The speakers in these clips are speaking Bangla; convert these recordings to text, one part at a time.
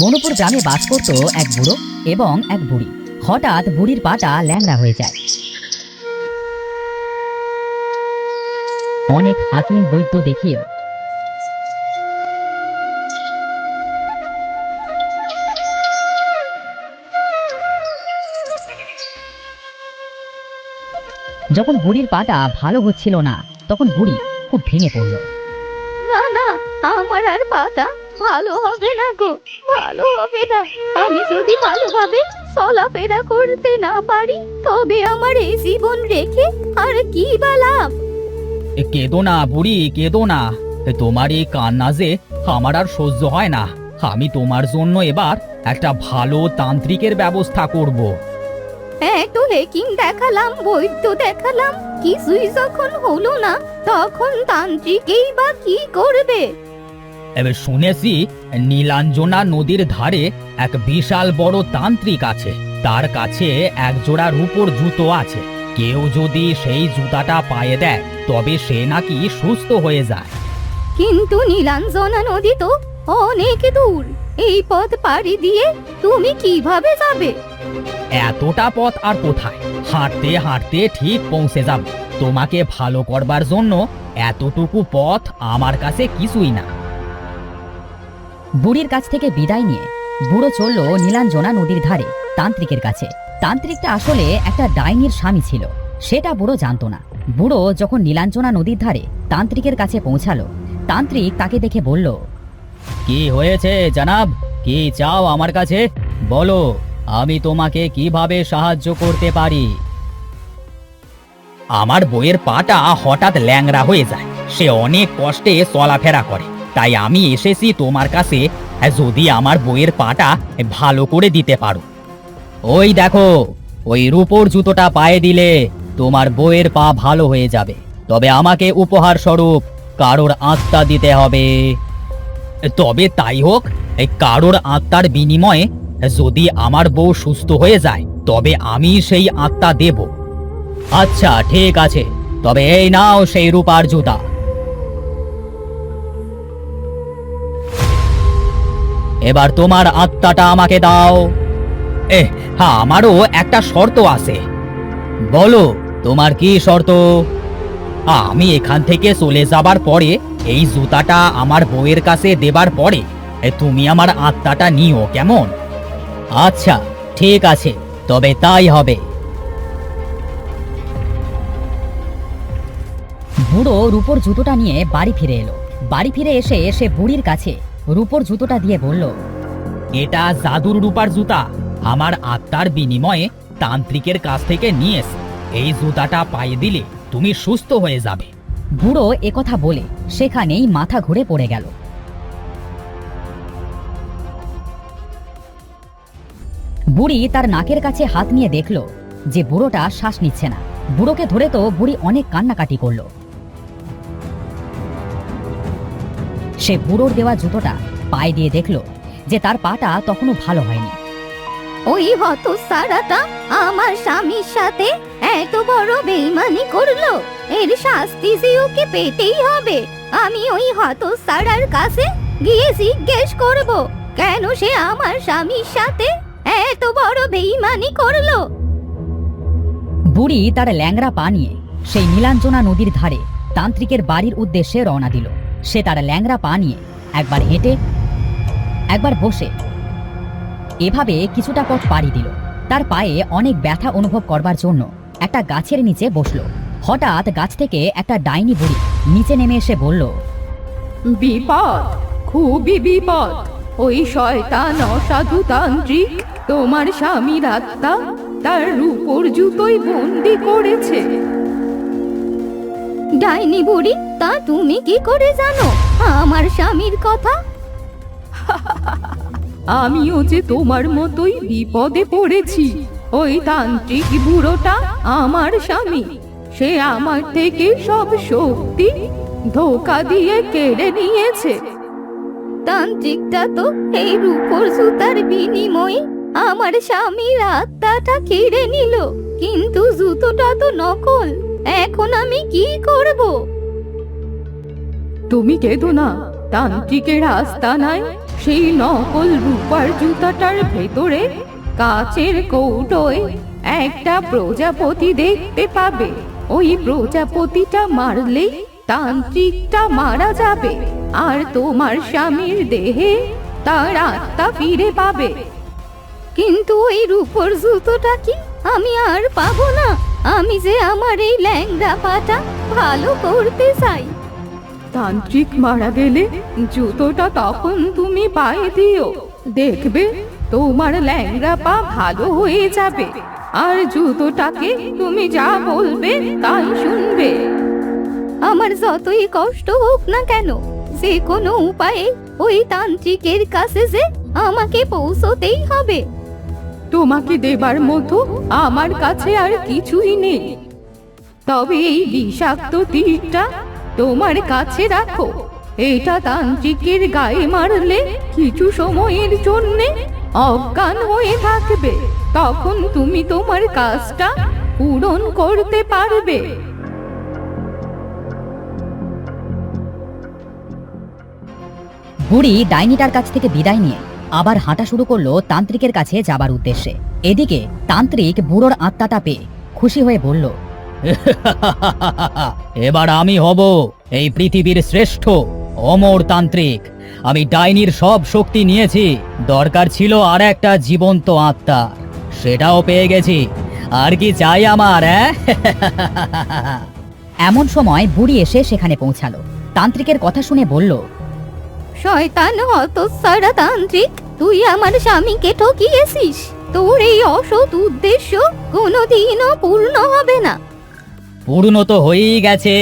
মনোপুর গ্রামে বাস করত এক বুড়ো এবং এক বুড়ি। হঠাৎ বুড়ির পাটা ল্যাংড়া হয়ে যায়। অনেক হাকিম বৈদ্য দেখিয়ে যখন বুড়ির পাটা ভালো হচ্ছিল না, তখন বুড়ি খুব ভেঙে পড়ল। না না, আমার আর পাটা ভালো হবে না গো, ভালো হবে না। আমি যদি ভালোভাবে চলাফেরা করতে না পারি, তবে আমার এই জীবন রেখে আর কি বা লাভ? কেঁদো না বুড়ি, কেঁদো না। তোমার এই কান্না যে আমার আর সহ্য হয় না। আমি তোমার জন্য এবার একটা ভালো তান্ত্রিকের ব্যবস্থা করব। এত হেকিম দেখালাম, বৈদ্য দেখালাম, কিছুই যখন হলো না, তখন তান্ত্রিকেই বা কি করবে? এবার শুনেছি নীলাঞ্জনা নদীর ধারে এক বিশাল বড় তান্ত্রিক আছে। তার কাছে এক জোড়া রূপোর জুতো আছে। কেউ যদি সেই জুতাটা পায়ে দেয়, তবে সে নাকি সুস্থ হয়ে যায়। কিন্তু নীলাঞ্জনা নদী তো অনেক দূর, এই পথ পাড়ি দিয়ে তুমি কিভাবে যাবে? এতটা পথ আর কোথায়, হাঁটতে হাঁটতে ঠিক পৌঁছে যাব। তোমাকে ভালো করবার জন্য এতটুকু পথ আমার কাছে কিছুই না। বুড়ির কাছ থেকে বিদায় নিয়ে বুড়ো চলল নীলাঞ্জনা নদীর ধারে তান্ত্রিকের কাছে। তান্ত্রিকটা আসলে একটা ডাইনির স্বামী ছিল, সেটা বুড়ো জানতো না। বুড়ো যখন নীলাঞ্জনা নদীর ধারে তান্ত্রিকের কাছে পৌঁছালো, তান্ত্রিক তাকে দেখে বলল, কি হয়েছে জনাব? কি চাও আমার কাছে? বলো, আমি তোমাকে কিভাবে সাহায্য করতে পারি? আমার বউয়ের পাটা হঠাৎ ল্যাংড়া হয়ে যায়। সে অনেক কষ্টে চলাফেরা করে। তাই আমি এসেছি তোমার কাছে, যদি আমার বউয়ের পাটা ভালো করে দিতে পারো। ওই দেখো, ওই রূপোর জুতোটা পায়ে দিলে তোমার বউয়ের পা ভালো হয়ে যাবে। তবে আমাকে উপহার স্বরূপ কারোর আত্মা দিতে হবে। তবে তাই হোক, এই কারোর আত্মার বিনিময়ে যদি আমার বউ সুস্থ হয়ে যায়, তবে আমি সেই আত্মা দেব। আচ্ছা ঠিক আছে, তবে এই নাও সেই রূপার জুতা। এবার তোমার আত্মাটা আমাকে দাও। হ্যাঁ, আমারও একটা শর্ত আছে। বলো, তোমার কি শর্ত? আমি এখান থেকে চলে যাবার পরে এই জুতাটা আমার বউয়ের কাছে দেবার পরে তুমি আমার আত্মাটা নিও, কেমন? আচ্ছা ঠিক আছে, তবে তাই হবে। বুড়ো রূপোর জুতোটা নিয়ে বাড়ি ফিরে এলো। বাড়ি ফিরে এসে সে বুড়ির কাছে রূপোর জুতোটা দিয়ে বলল, এটা জাদুর রূপার জুতা। আমার আত্মার বিনিময়ে তান্ত্রিকের কাছ থেকে নিয়ে এসে এই জুতাটা পায়ে দিলে তুমি সুস্থ হয়ে যাবে। বুড়ো একথা বলে সেখানেই মাথা ঘুরে পড়ে গেল। বুড়ি তার নাকের কাছে হাত নিয়ে দেখল যে বুড়োটা শ্বাস নিচ্ছে না। বুড়োকে ধরে তো বুড়ি অনেক কান্নাকাটি করল। সে বুড়োর দেওয়া জুতোটা পায়ে দিয়ে দেখল যে তার পাটা তখনও ভালো হয়নি। ওই হতচ্ছাড়াটা আমার স্বামীর সাথে এত বড় বেইমানি করলো, এর শাস্তি যে ওকে পেতেই হবে। আমি ওই হতচ্ছাড়ার কাছে গিয়ে জিজ্ঞেস করব, কেন সে আমার স্বামীর সাথে এত বড় বেইমানি করলো। বুড়ি তার ল্যাংড়া পা নিয়ে সেই নীলাঞ্জনা নদীর ধারে তান্ত্রিকের বাড়ির উদ্দেশ্যে রওনা দিল। সে তার ল্যাংড়া পা নিয়ে একবার হেঁটে একবার বসে এভাবে কিছুটা পথ পাড়ি দিল। তার পায়ে অনেক ব্যথা অনুভব করবার জন্য একটা গাছের নিচে বসলো। হঠাৎ গাছ থেকে একটা ডাইনি বুড়ি নিচে নেমে এসে বলল, বিপদ, খুবই বিপদ। ওই শয়তান অসাধু তান্ত্রিক তোমার স্বামীর আত্মা তার রূপোর জুতোয় বন্দি করেছে। ডাইনি বুড়ি, তা তুমি কি করে জানো আমার স্বামীর কথা? আমিও যে তোমার মতোই বিপদে পড়েছি। ওই তান্ত্রিক বুড়োটা আমার স্বামী। সে আমার থেকে সব শক্তি ধোঁকা দিয়ে কেড়ে নিয়েছে। তান্ত্রিকটা তো এই রূপোর জুতার বিনিময়ে আমার স্বামীর আত্মাটা কেড়ে নিল, কিন্তু জুতোটা তো নকল। এখন আমি কি করব? তুমি কেঁদো না, তান্ত্রিকের আস্তানায় সেই নকল রূপার জুতাটার ভেতরে কাচের কৌটোয় একটা প্রজাপতি দেখতে পাবে। ওই প্রজাপতিটা মারলেই তান্ত্রিকটা মারা যাবে, আর তোমার স্বামীর দেহে তার আত্মা ফিরে পাবে। কিন্তু ওই রূপোর জুতোটা কি আমি আর পাবো না? আমি যে আমার এই ল্যাংড়া পাটা ভালো করতে চাই। তান্ত্রিক মারা গেলে জুতোটা তখন তুমি পায়ে দিও, দেখবে তোমার ল্যাংড়া পা ভালো হয়ে যাবে, আর জুতোটাকে তুমি যা বলবে তাই শুনবে। আমার যতই কষ্ট হোক না কেন, যে কোনো উপায়ে ওই তান্ত্রিকের কাছে যে আমাকে পৌঁছতেই হবে। তোমাকে দেবার মতো আমার কাছে আর কিছুই নেই, তবে এই বিষাক্ত তীরটা তোমার কাছে রাখো। এটা তান্ত্রিকের গায়ে মারলে কিছু সময়ের জন্যে অজ্ঞান হয়ে থাকবে, তখন তুমি তোমার কাজটা পূরণ করতে পারবে। বুড়ি ডাইনিটার কাছ থেকে বিদায় নিয়ে আবার হাঁটা শুরু করলো তান্ত্রিকের কাছে যাবার উদ্দেশ্যে। এদিকে তান্ত্রিক বুড়োর আত্মাটা পেয়ে খুশি হয়ে বলল, এবার আমি হব এই পৃথিবীর শ্রেষ্ঠ অমর তান্ত্রিক। আমি ডাইনির সব শক্তি নিয়েছি, দরকার ছিল আর একটা জীবন্ত আত্মা, সেটাও পেয়ে গেছি। আর কি চাই আমার? এমন সময় বুড়ি এসে সেখানে পৌঁছালো। তান্ত্রিকের কথা শুনে বলল, শয়তান হতচ্ছাড়া তান্ত্রিক, তুই আমার স্বামীকে ঠকিয়েছিস। তোর এই অসৎ উদ্দেশ্য কোনোদিনও পূর্ণ হবে না। পূর্ণ তো হয়েই গেছে,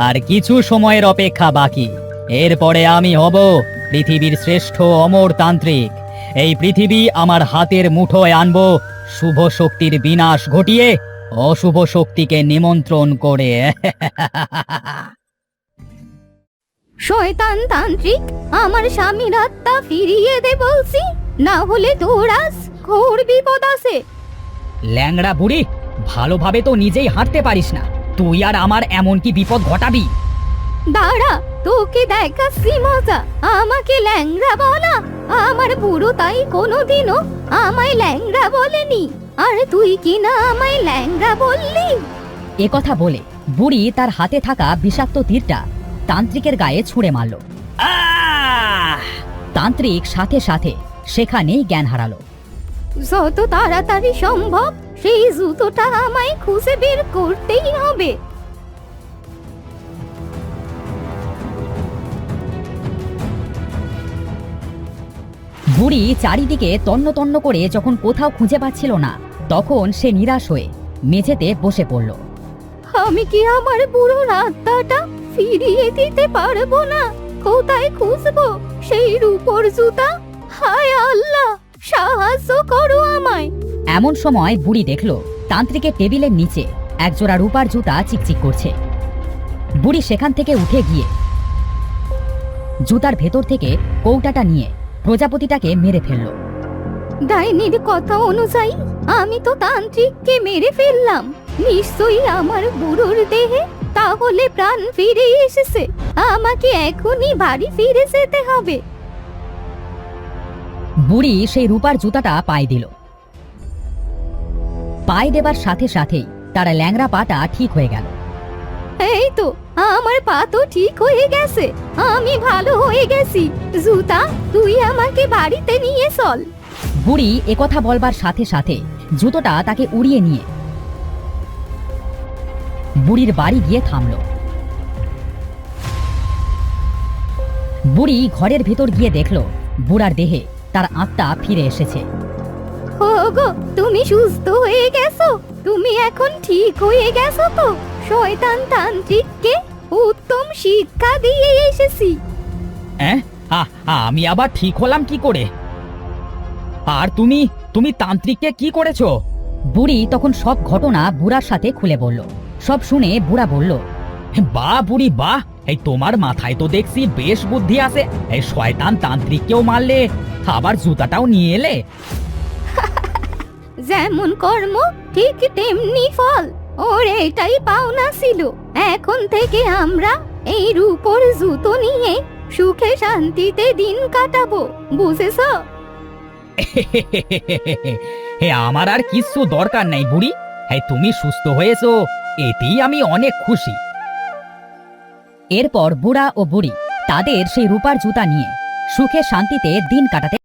আর কিছু সময়ের অপেক্ষা বাকি। এরপরে আমি হব পৃথিবীর শ্রেষ্ঠ অমর তান্ত্রিক। এই পৃথিবী আমার হাতের মুঠোয় আনবো, শুভ শক্তির বিনাশ ঘটিয়ে অশুভ শক্তিকে নিমন্ত্রণ করে। শয়তান তান্ত্রিক, আমার স্বামীর আত্মা ফিরিয়ে দে বলছি, না হলে তোর আজ ঘোর বিপদ আছে। ল্যাংড়া বুড়ি, ভালোভাবে তো নিজেই হাঁটতে পারিস না, তুই আর আমার এমন কি বিপদ ঘটাবি? দাঁড়া, তোকে দেখাচ্ছি মজা। আমাকে ল্যাংড়া বলা? আমার বুড়ো তাই কোনোদিনও আমায় ল্যাংড়া বলেনি, আর তুই কি না আমায় ল্যাংড়া বললি? একথা বলে বুড়ি তার হাতে থাকা বিষাক্ত তীরটা তান্ত্রিকের গায়ে ছুঁড়ে মারল। তান্ত্রিক সাথে সাথে সেখানেই জ্ঞান হারালো। যত তাড়াতাড়ি সম্ভব সেই জুতোটা আমায় খুঁজে বের করতেই হবে। বুড়ি চারিদিকে তন্ন তন্ন করে যখন কোথাও খুঁজে পাচ্ছিল না, তখন সে নিরাশ হয়ে মেঝেতে বসে পড়ল। আমি কি আমার বুড়োর আত্মাটা ফিরিয়ে দিতে পারবো না? কোথায় খুঁজবো সেই রূপোর জুতা? হায় আল্লাহ, সাহায্য করো আমায়। এমন সময় বুড়ি দেখল তান্ত্রিকের টেবিলের নিচে একজোড়া রূপার জুতা চিকচিক করছে। বুড়ি সেখান থেকে উঠে গিয়ে জুতার ভেতর থেকে কৌটাটা নিয়ে প্রজাপতিটাকে মেরে ফেলল। ডাইনির কথা অনুযায়ী আমি তো তান্ত্রিককে মেরে ফেললাম। নিশ্চয়ই আমার বুড়োর দেহে তাহলে প্রাণ ফিরে এসেছে। আমাকে এখনই বাড়ি ফিরে যেতে হবে। বুড়ি সেই রূপার জুতাটা পায়ে দিল। পায়ে দেবার সাথে সাথেই তার ল্যাংড়া পাটা ঠিক হয়ে গেল। এই তো, আমার পা তো ঠিক হয়ে গেছে, আমি ভালো হয়ে গেছি। জুতা, তুই আমাকে বাড়িতে নিয়ে চল। বুড়ি একথা বলবার সাথে সাথে জুতোটা তাকে উড়িয়ে নিয়ে বুড়ির বাড়ি গিয়ে থামল। বুড়ি ঘরের ভেতর গিয়ে দেখল বুড়ার দেহে তার আত্মা ফিরে এসেছে। ওগো, তুমি সুস্থ হয়ে গেছো? তুমি এখন ঠিক হয়ে গেছো তো? শয়তান তান্ত্রিককে উত্তম শিক্ষা দিয়ে এসেছি। আমি আবার ঠিক হলাম কি করে? আর তুমি তান্ত্রিককে কি করেছো? বুড়ি তখন সব ঘটনা বুড়ার সাথে খুলে বলল। সব শুনে বুড়া বলল, বাহ বুড়ি বাহ, এই তোমার মাথায় তো দেখছি বেশ বুদ্ধি আছে। এই শয়তান তান্ত্রিককেও মারলে, আবার জুতাটাও নিয়ে এলে। যেমন কর্ম ঠিক তেমনি ফল, ওর এটাই পাওনা ছিল। এখন থেকে আমরা এই রূপোর জুতো নিয়ে সুখে শান্তিতে দিন কাটাবো, বুঝেছ? হে, আমার আর কিচ্ছু দরকার নাই বুড়ি। হ্যাঁ, তুমি সুস্থ হয়েছো, এতেই আমি অনেক খুশি। এরপর বুড়া ও বুড়ি তাদের সেই রূপার জুতা নিয়ে সুখে শান্তিতে দিন কাটাতে